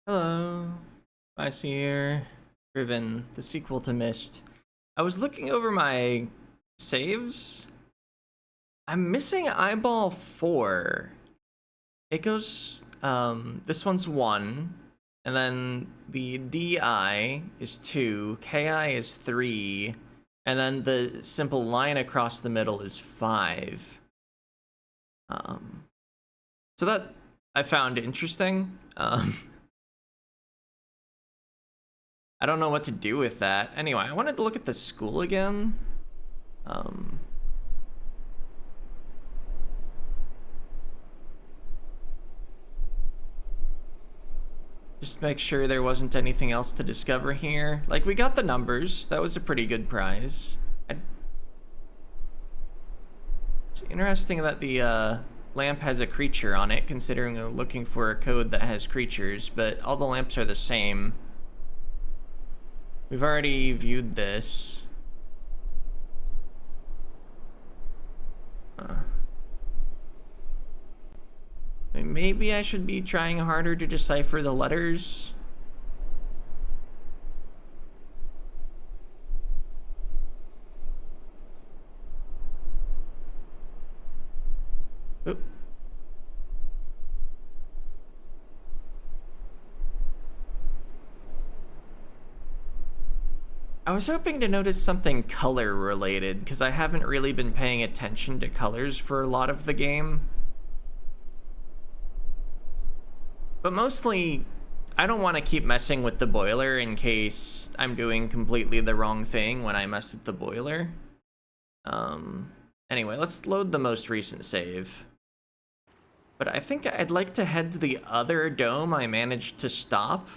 Hello, Ice here. Riven, the sequel to Mist. I was looking over my saves. I'm missing eyeball 4. It goes, this one's 1, and then the DI is 2, KI is 3, and then the simple line across the middle is 5. So that I found interesting. I don't know what to do with that. Anyway, I wanted to look at the school again. Just make sure there wasn't anything else to discover here. Like, we got the numbers. That was a pretty good prize. It's interesting that the lamp has a creature on it, considering we're looking for a code that has creatures, but all the lamps are the same. We've already viewed this. Maybe I should be trying harder to decipher the letters. Oop. I was hoping to notice something color related, because I haven't really been paying attention to colors for a lot of the game. But mostly, I don't want to keep messing with the boiler in case I'm doing completely the wrong thing when I mess with the boiler. Anyway, let's load the most recent save. But I think I'd like to head to the other dome I managed to stop,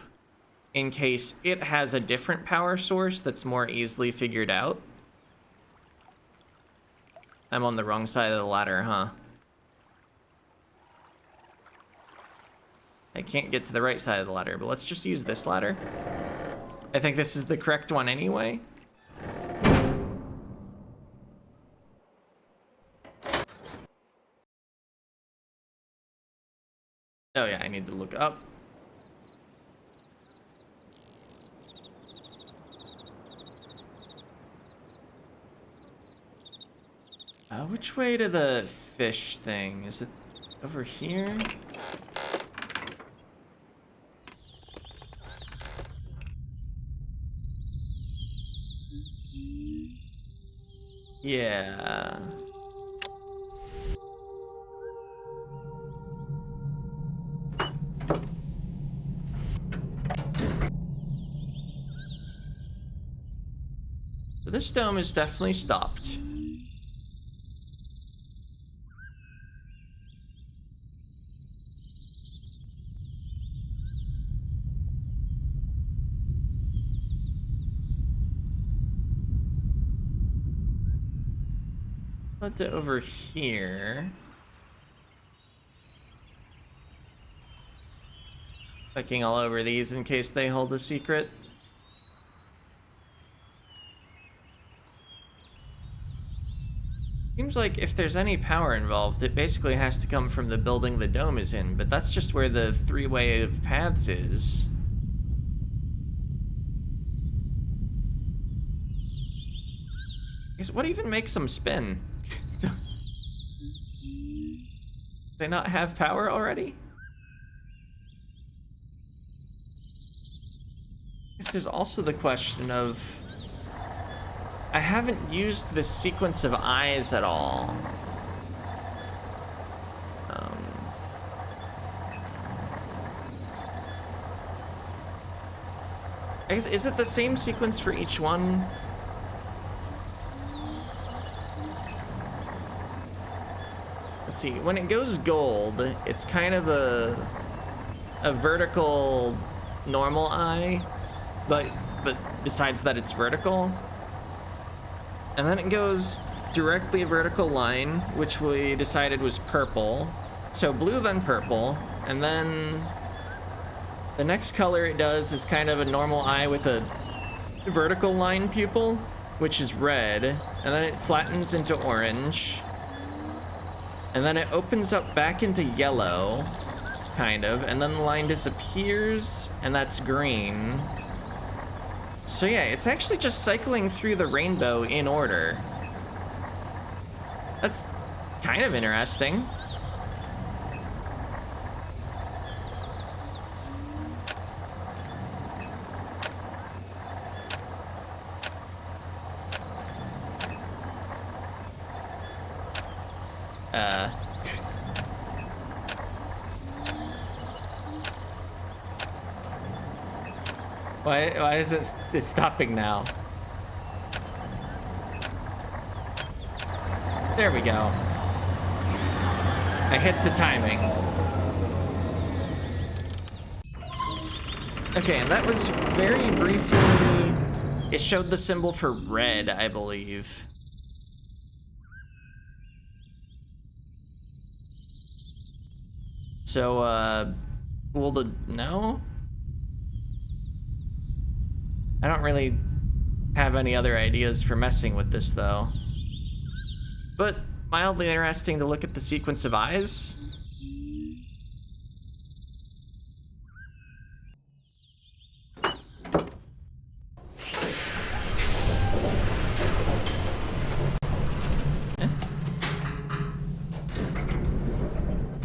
in case it has a different power source that's more easily figured out. I'm on the wrong side of the ladder, huh? I can't get to the right side of the ladder, but let's just use this ladder. I think this is the correct one anyway. Oh yeah, I need to look up. Which way to the fish thing? Is it over here? Yeah. So this dome is definitely stopped. Put it over here. Clicking all over these in case they hold a secret. Seems like if there's any power involved, it basically has to come from the building the dome is in, but that's just where the three-way of paths is. What even makes them spin? Do they not have power already? I guess there's also the question of... I haven't used this sequence of eyes at all. I guess, is it the same sequence for each one? Let's see, when it goes gold, it's kind of a vertical normal eye, but besides that it's vertical. And then it goes directly a vertical line, which we decided was purple. So blue, then purple, and then the next color it does is kind of a normal eye with a vertical line pupil, which is red, and then it flattens into orange. And then it opens up back into yellow, kind of, and then the line disappears, and that's green. So yeah, it's actually just cycling through the rainbow in order. That's kind of interesting. Why is it stopping now? There we go. I hit the timing. Okay, and that was very briefly... It showed the symbol for red, I believe. So, cool to know? I don't really have any other ideas for messing with this, though. But mildly interesting to look at the sequence of eyes.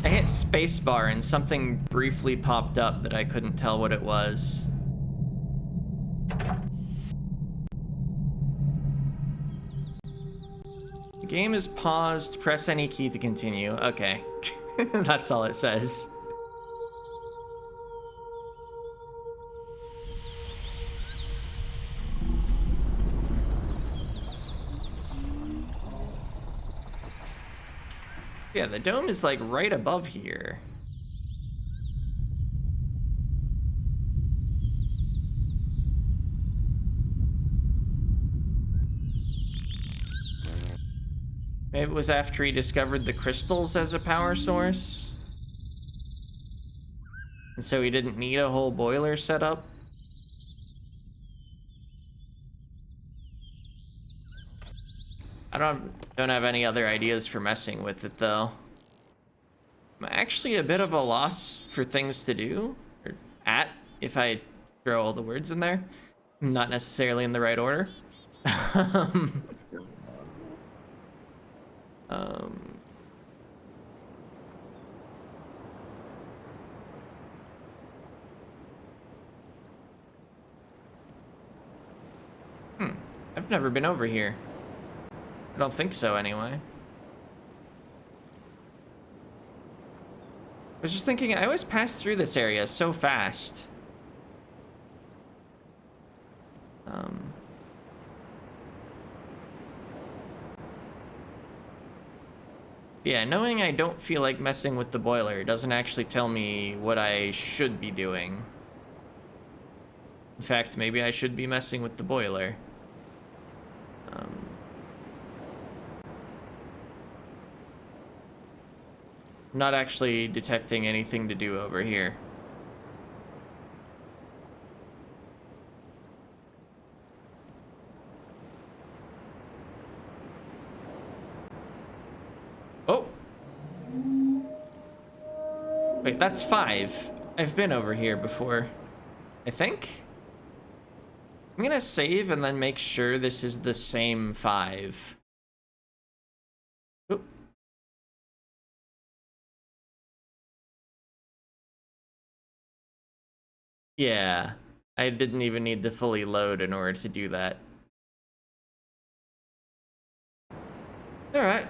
I hit spacebar and something briefly popped up that I couldn't tell what it was. The game is paused, press any key to continue. Okay, that's all it says. Yeah, the dome is like right above here. Maybe it was after he discovered the crystals as a power source. And so he didn't need a whole boiler set up. I don't have any other ideas for messing with it, though. I'm actually a bit of a loss for things to do, or if I throw all the words in there. Not necessarily in the right order. I've never been over here. I don't think so, anyway. I was just thinking, I always pass through this area so fast. Yeah, knowing I don't feel like messing with the boiler doesn't actually tell me what I should be doing. In fact, maybe I should be messing with the boiler. Not actually detecting anything to do over here. Oh! Wait, that's 5. I've been over here before, I think? I'm gonna save and then make sure this is the same 5. Oop. Yeah, I didn't even need to fully load in order to do that. All right.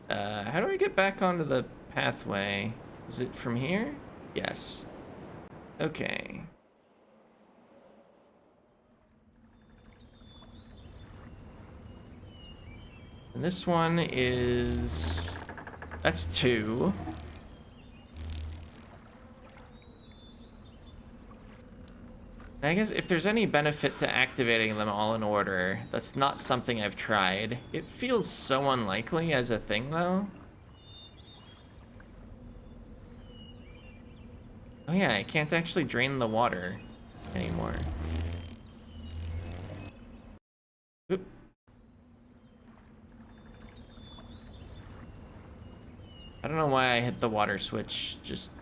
How do I get back onto the pathway? Is it from here? Yes. Okay. And this one is... That's 2. I guess if there's any benefit to activating them all in order, that's not something I've tried. It feels so unlikely as a thing, though. Oh yeah, I can't actually drain the water anymore. Oop. I don't know why I hit the water switch. Just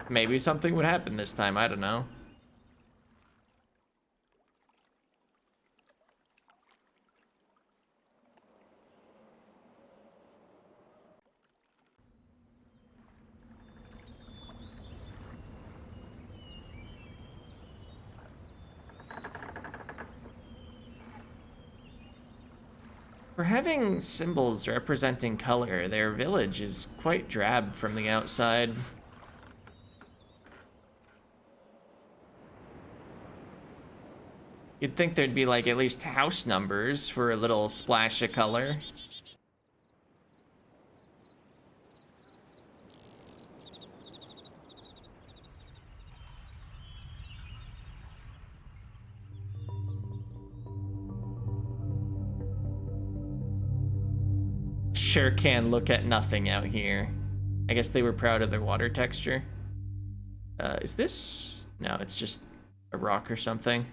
maybe something would happen this time. I don't know. For having symbols representing color, their village is quite drab from the outside. You'd think there'd be like at least house numbers for a little splash of color. Sure can look at nothing out here. I guess they were proud of their water texture. Is this? No, it's just a rock or something.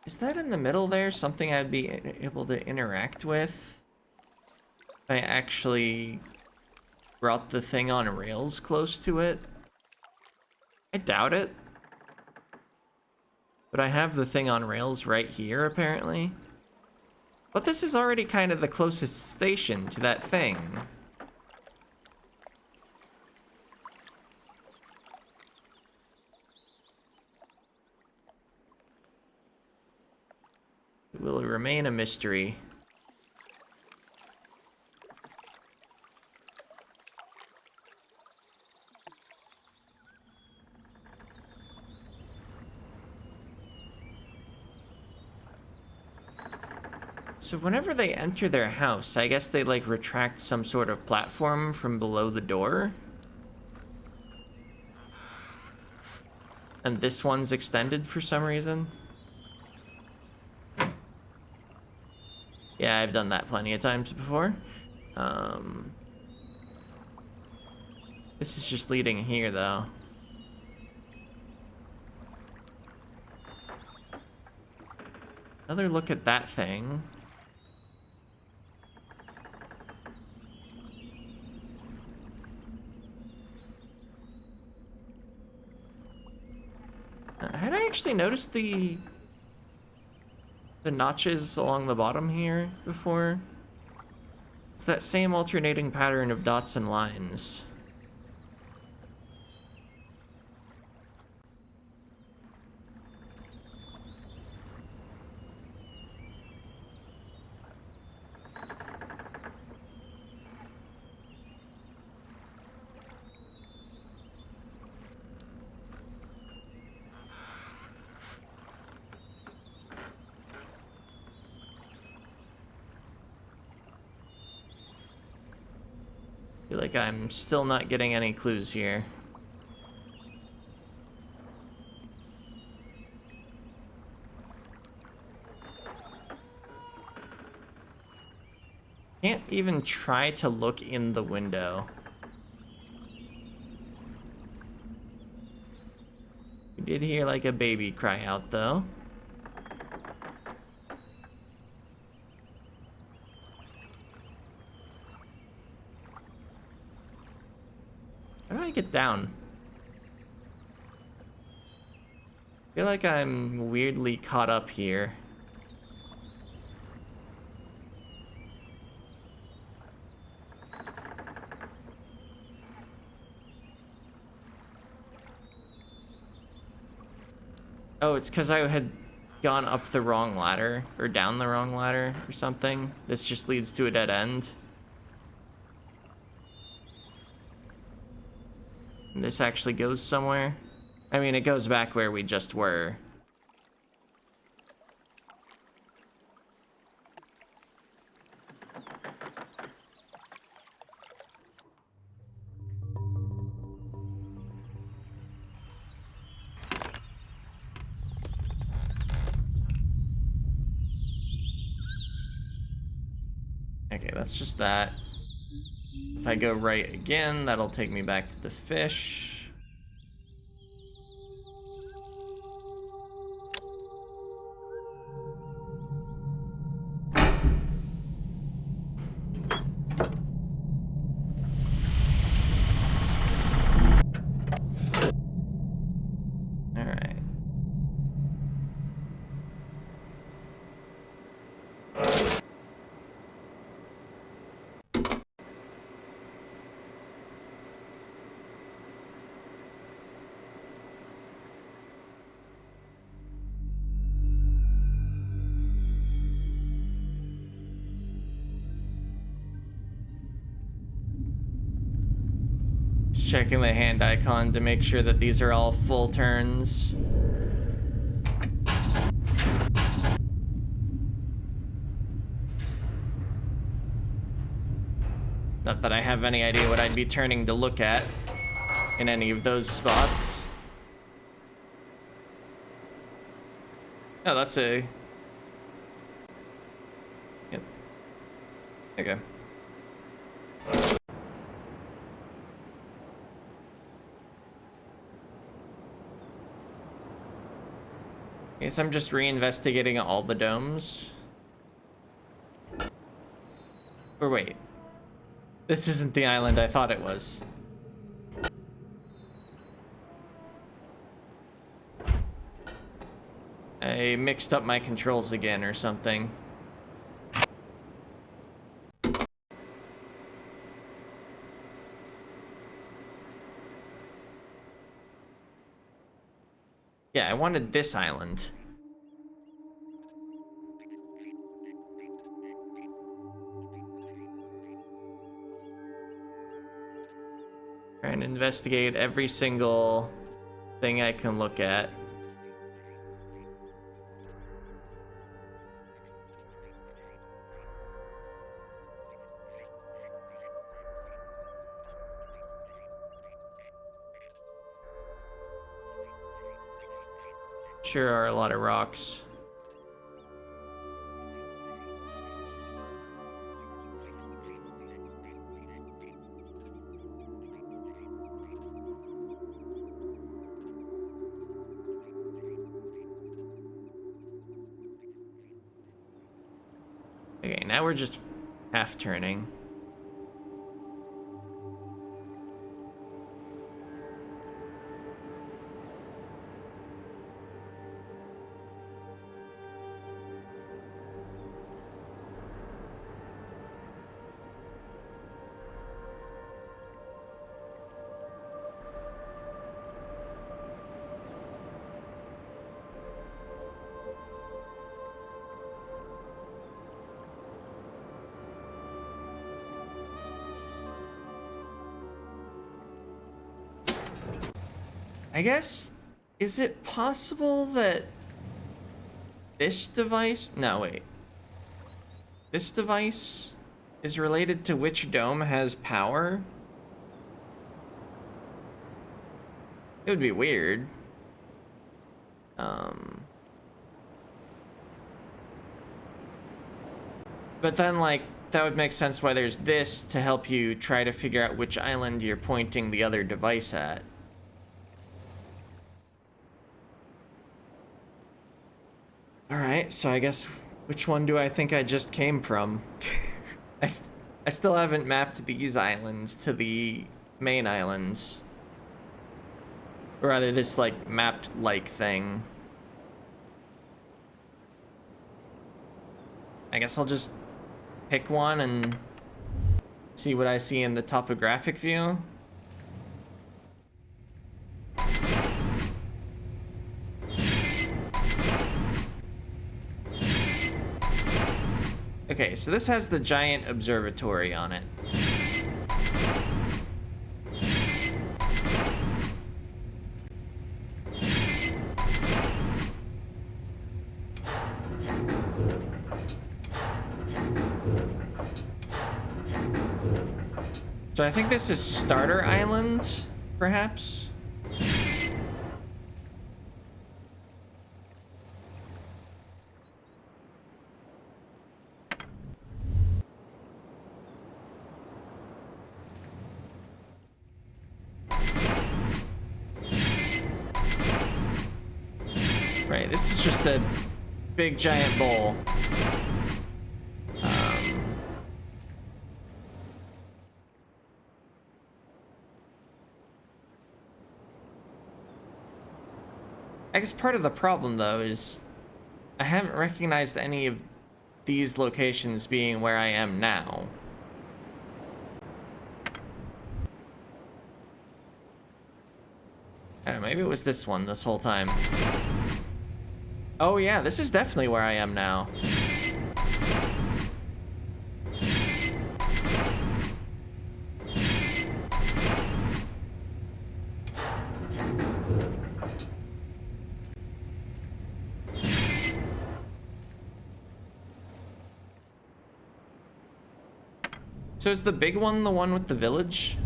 Is that in the middle there something I'd be able to interact with? I actually brought the thing on rails close to it. I doubt it. But I have the thing on rails right here, apparently. But this is already kind of the closest station to that thing. It will remain a mystery. So whenever they enter their house, I guess they like retract some sort of platform from below the door. And this one's extended for some reason. Yeah, I've done that plenty of times before. This is just leading here though. Another look at that thing. Had I actually noticed the notches along the bottom here before? It's that same alternating pattern of dots and lines. Feel like I'm still not getting any clues here. Can't even try to look in the window. We did hear like a baby cry out though. How do I get down? I feel like I'm weirdly caught up here. Oh, it's because I had gone up the wrong ladder, or down the wrong ladder, or something. This just leads to a dead end. And this actually goes somewhere. I mean, it goes back where we just were. Okay, that's just that. If I go right again, that'll take me back to the fish. All right. Just checking the hand icon to make sure that these are all full turns. Not that I have any idea what I'd be turning to look at in any of those spots. Oh, that's a... Yep. Okay. Guess I'm just reinvestigating all the domes. Or wait. This isn't the island I thought it was. I mixed up my controls again or something. Yeah, I wanted this island. Try and investigate every single thing I can look at. Sure are a lot of rocks. Okay, now we're just half turning. I guess, is it possible that this device, no wait, this device is related to which dome has power? It would be weird. But then like, that would make sense why there's this to help you try to figure out which island you're pointing the other device at. Alright, so I guess, which one do I think I just came from? I still haven't mapped these islands to the main islands. Or rather, this, like, mapped-like thing. I guess I'll just pick one and see what I see in the topographic view. Okay, so this has the giant observatory on it. So I think this is Starter Island, perhaps? Right, this is just a big giant bowl. I guess part of the problem, though, is I haven't recognized any of these locations being where I am now. I don't know, maybe it was this one this whole time. Oh yeah, this is definitely where I am now. So is the big one the one with the village?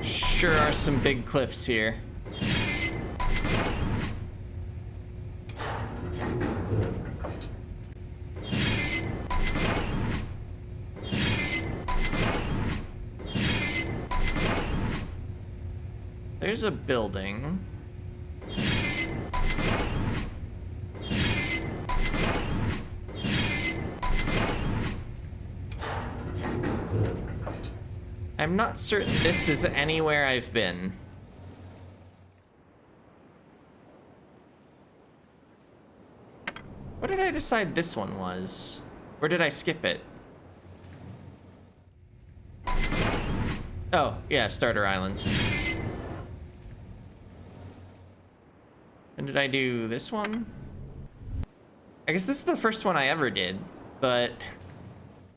Sure are some big cliffs here. There's a building. I'm not certain this is anywhere I've been. What did I decide this one was? Or did I skip it? Oh, yeah, Starter Island. And did I do this one? I guess this is the first one I ever did, but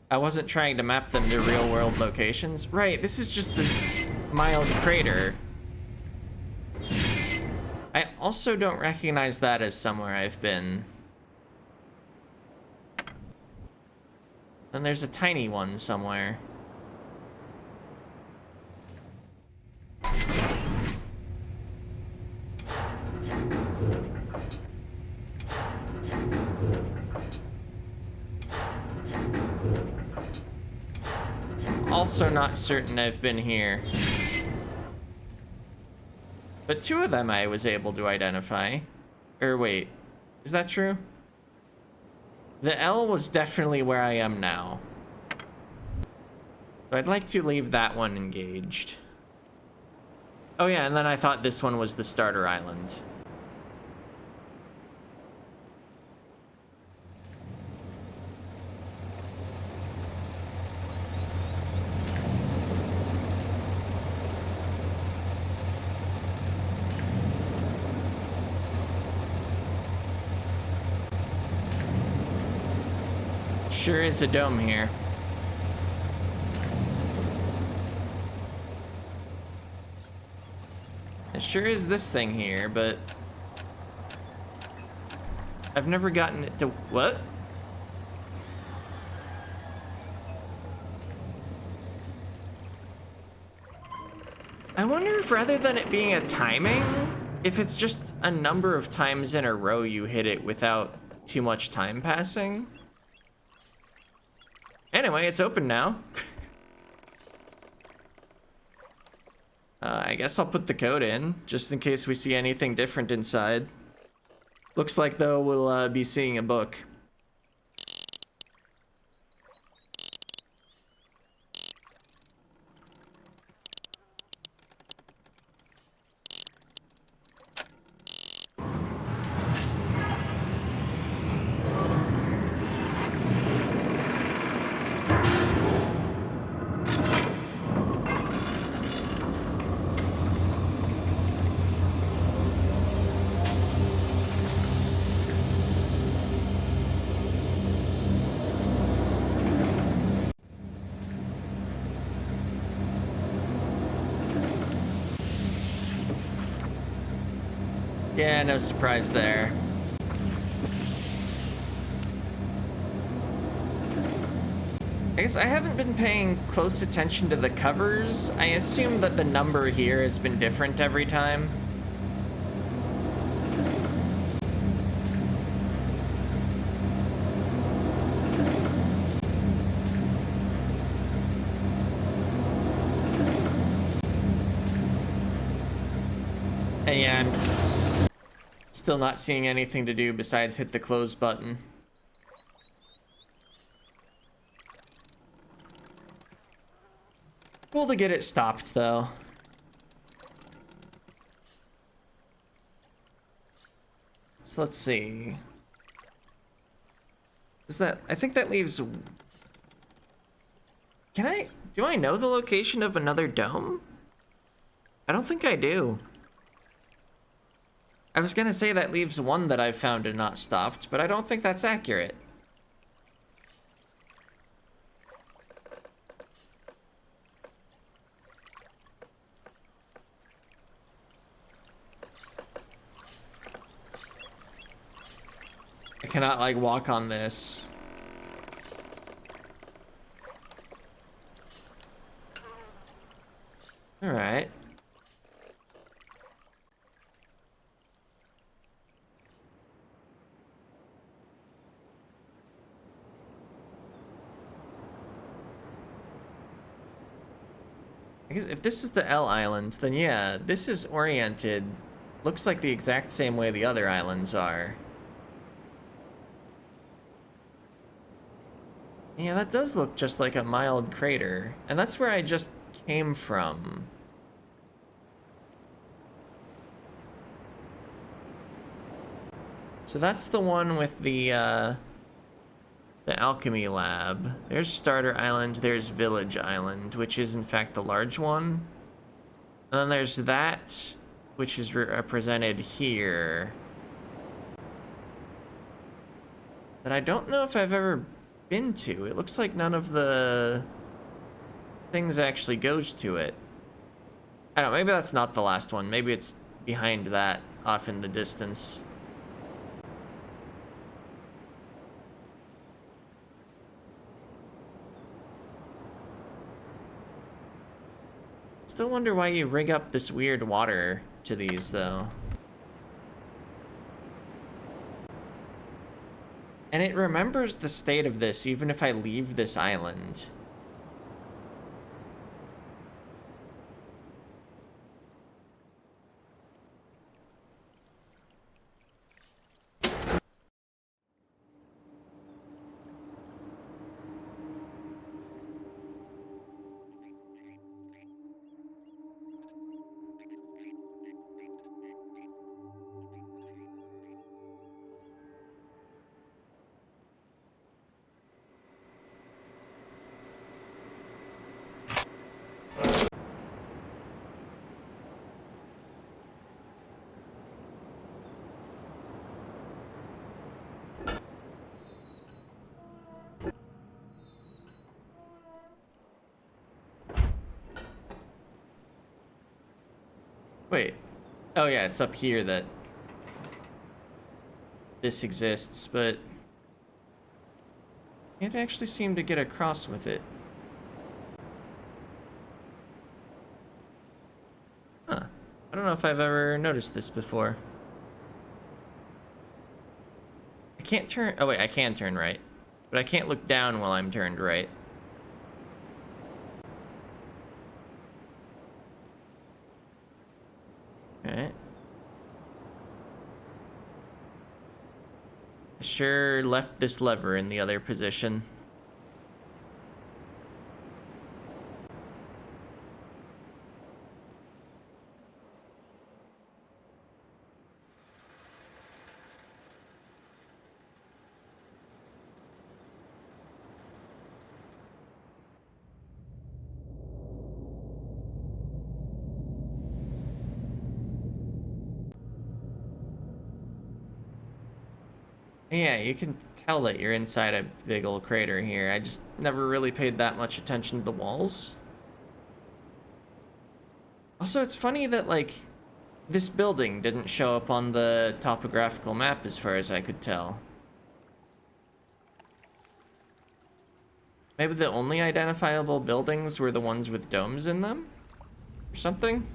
I wasn't trying to map them to real-world locations. Right, this is just the mild crater. I also don't recognize that as somewhere I've been. Then there's a tiny one somewhere. Also not certain I've been here. But two of them I was able to identify. Or wait, is that true? The L was definitely where I am now. So I'd like to leave that one engaged. Oh yeah, and then I thought this one was the starter island. Sure is a dome here. It sure is this thing here, but I've never gotten it to... What? I wonder if rather than it being a timing, if it's just a number of times in a row you hit it without too much time passing. Anyway, it's open now. I guess I'll put the code in, just in case we see anything different inside. Looks like, though, we'll be seeing a book. Yeah, no surprise there. I guess I haven't been paying close attention to the covers. I assume that the number here has been different every time. I'm still not seeing anything to do besides hit the close button. Cool to get it stopped, though. So let's see. Is that... I think that leaves... Do I know the location of another dome? I don't think I do. I was gonna say that leaves one that I've found and not stopped, but I don't think that's accurate. I cannot, like, walk on this. Alright. I guess if this is the L island, then yeah, this is oriented. Looks like the exact same way the other islands are. Yeah, that does look just like a mild crater. And that's where I just came from. So that's the one with the alchemy lab. There's Starter Island, there's Village Island, which is in fact the large one. And then there's that, which is represented here. That I don't know if I've ever been to. It looks like none of the things actually goes to it. I don't know, maybe that's not the last one. Maybe it's behind that, off in the distance. Still wonder why you rig up this weird water to these, though. And it remembers the state of this even if I leave this island. Wait. Oh yeah, it's up here that this exists, but can't actually seem to get across with it. Huh. I don't know if I've ever noticed this before. I can't turn... Oh wait, I can turn right. But I can't look down while I'm turned right. Alright. I sure left this lever in the other position. Yeah, you can tell that you're inside a big old crater here. I just never really paid that much attention to the walls. Also, it's funny that, like, this building didn't show up on the topographical map as far as I could tell. Maybe the only identifiable buildings were the ones with domes in them? Or something?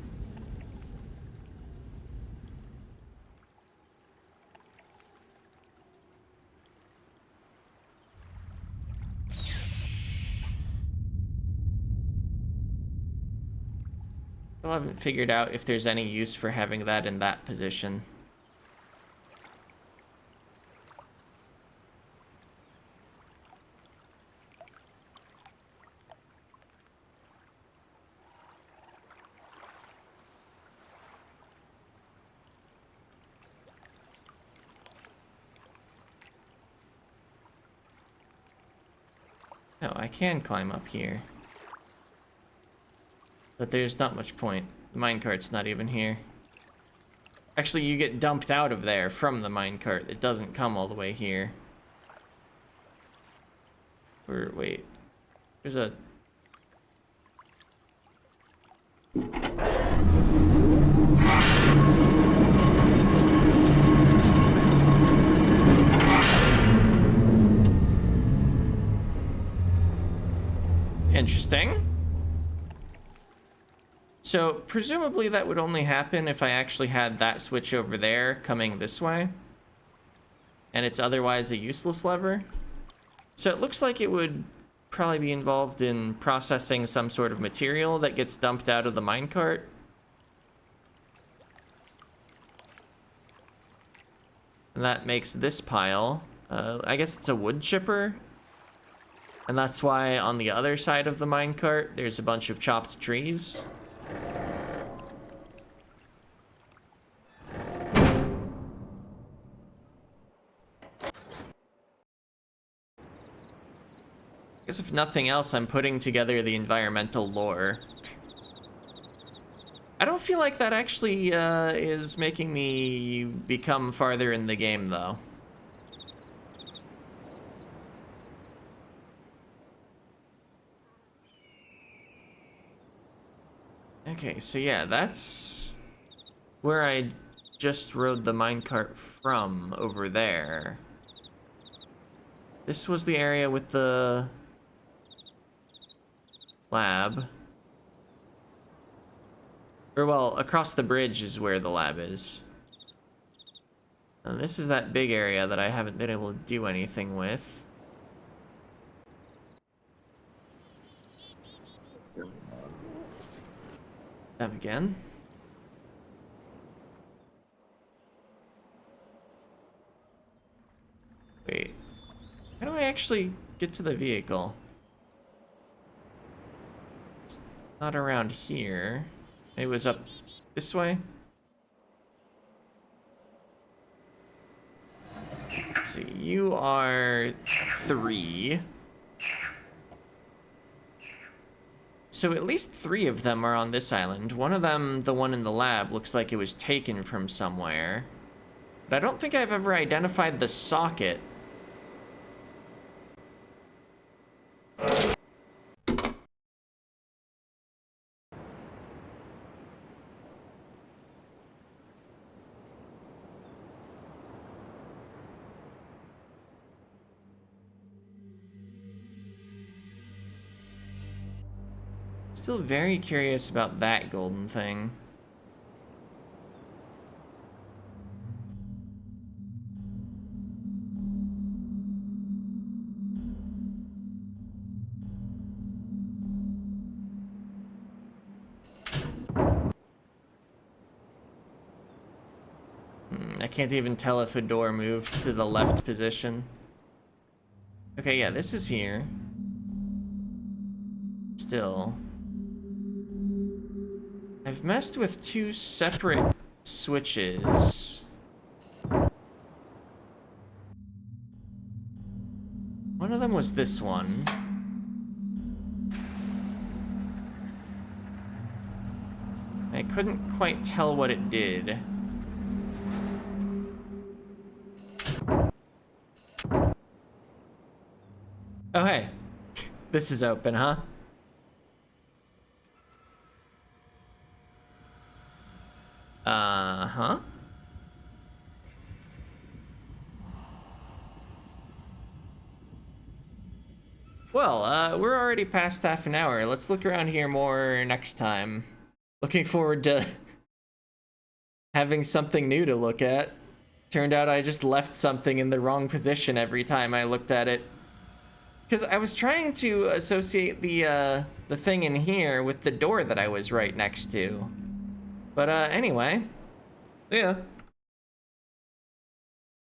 Still haven't figured out if there's any use for having that in that position. No, I can climb up here. But there's not much point. The minecart's not even here. Actually, you get dumped out of there from the minecart. It doesn't come all the way here. Or, wait. There's a... Interesting. So, presumably that would only happen if I actually had that switch over there coming this way. And it's otherwise a useless lever. So it looks like it would probably be involved in processing some sort of material that gets dumped out of the minecart. And that makes this pile, I guess it's a wood chipper. And that's why on the other side of the minecart, there's a bunch of chopped trees. I guess if nothing else, I'm putting together the environmental lore. I don't feel like that actually is making me become farther in the game, though. Okay, so yeah, that's where I just rode the minecart from, over there. This was the area with the lab. Or, well, across the bridge is where the lab is. And this is that big area that I haven't been able to do anything with. Them again. Wait. How do I actually get to the vehicle? It's not around here. It was up this way. Let's see, you are 3. So at least 3 of them are on this island. One of them, the one in the lab, looks like it was taken from somewhere. But I don't think I've ever identified the socket. Still very curious about that golden thing. I can't even tell if a door moved to the left position. Okay, yeah, this is here. Still. I've messed with 2 separate switches. One of them was this one. I couldn't quite tell what it did. Oh, hey. This is open, huh? Uh-huh. Well, we're already past half an hour. Let's look around here more next time. Looking forward to having something new to look at. Turned out I just left something in the wrong position every time I looked at it. Because I was trying to associate the thing in here with the door that I was right next to. But anyway, yeah.